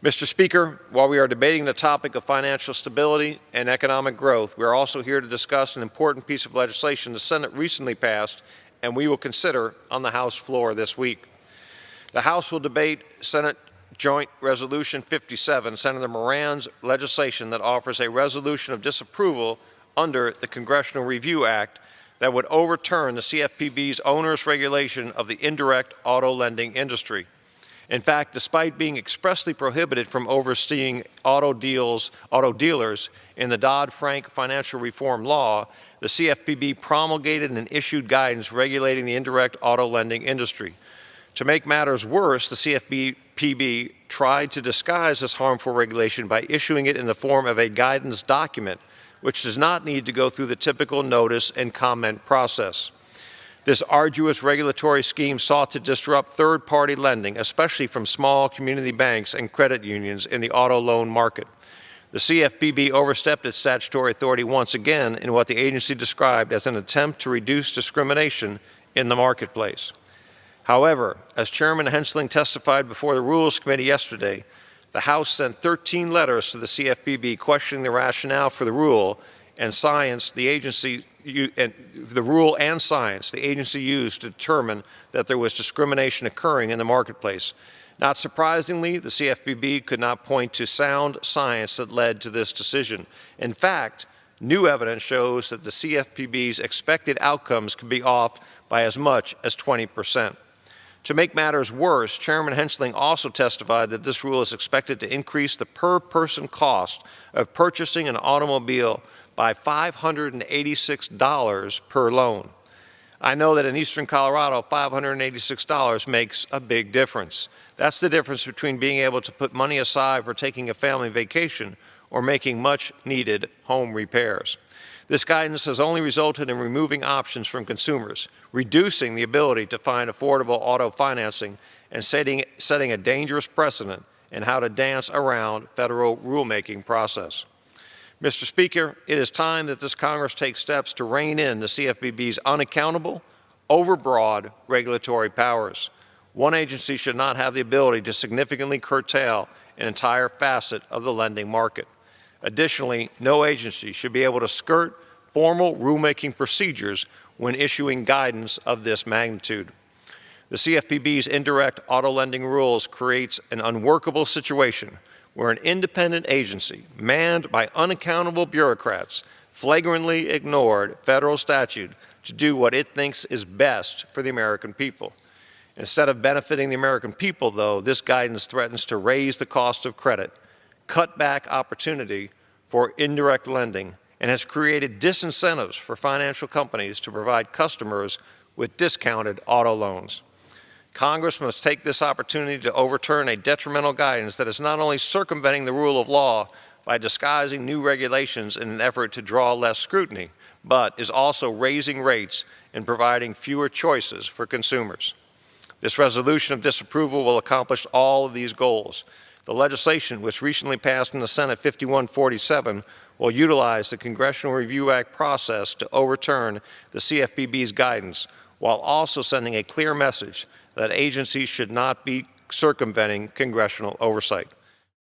Mr. Speaker, while we are debating the topic of financial stability and economic growth, we are also here to discuss an important piece of legislation the Senate recently passed and we will consider on the House floor this week. The House will debate Senate Joint Resolution 57, Senator Moran's legislation that offers a resolution of disapproval under the Congressional Review Act that would overturn the CFPB's onerous regulation of the indirect auto lending industry. In fact, despite being expressly prohibited from overseeing auto dealers in the Dodd-Frank financial reform law, the CFPB promulgated and issued guidance regulating the indirect auto lending industry. To make matters worse, the CFPB tried to disguise this harmful regulation by issuing it in the form of a guidance document, which does not need to go through the typical notice and comment process. This arduous regulatory scheme sought to disrupt third-party lending, especially from small community banks and credit unions in the auto loan market. The CFPB overstepped its statutory authority once again in what the agency described as an attempt to reduce discrimination in the marketplace. However, as Chairman Hensling testified before the Rules Committee yesterday, the House sent 13 letters to the CFPB questioning the rationale for the rule and science the agency used to determine that there was discrimination occurring in the marketplace. Not surprisingly, the CFPB could not point to sound science that led to this decision. In fact, new evidence shows that the CFPB's expected outcomes can be off by as much as 20%. To make matters worse, Chairman Hensling also testified that this rule is expected to increase the per-person cost of purchasing an automobile by $586 per loan. I know that in eastern Colorado, $586 makes a big difference. That's the difference between being able to put money aside for taking a family vacation or making much-needed home repairs. This guidance has only resulted in removing options from consumers, reducing the ability to find affordable auto financing, and setting a dangerous precedent in how to dance around federal rulemaking process. Mr. Speaker, it is time that this Congress take steps to rein in the CFPB's unaccountable, overbroad regulatory powers. One agency should not have the ability to significantly curtail an entire facet of the lending market. Additionally, no agency should be able to skirt formal rulemaking procedures when issuing guidance of this magnitude. The CFPB's indirect auto lending rules creates an unworkable situation where an independent agency, manned by unaccountable bureaucrats, flagrantly ignored federal statute to do what it thinks is best for the American people. Instead of benefiting the American people, though, this guidance threatens to raise the cost of credit, cut back opportunity for indirect lending, and has created disincentives for financial companies to provide customers with discounted auto loans. Congress must take this opportunity to overturn a detrimental guidance that is not only circumventing the rule of law by disguising new regulations in an effort to draw less scrutiny, but is also raising rates and providing fewer choices for consumers. This resolution of disapproval will accomplish all of these goals. The legislation, which recently passed in the Senate 5147, will utilize the Congressional Review Act process to overturn the CFPB's guidance, while also sending a clear message that agencies should not be circumventing congressional oversight.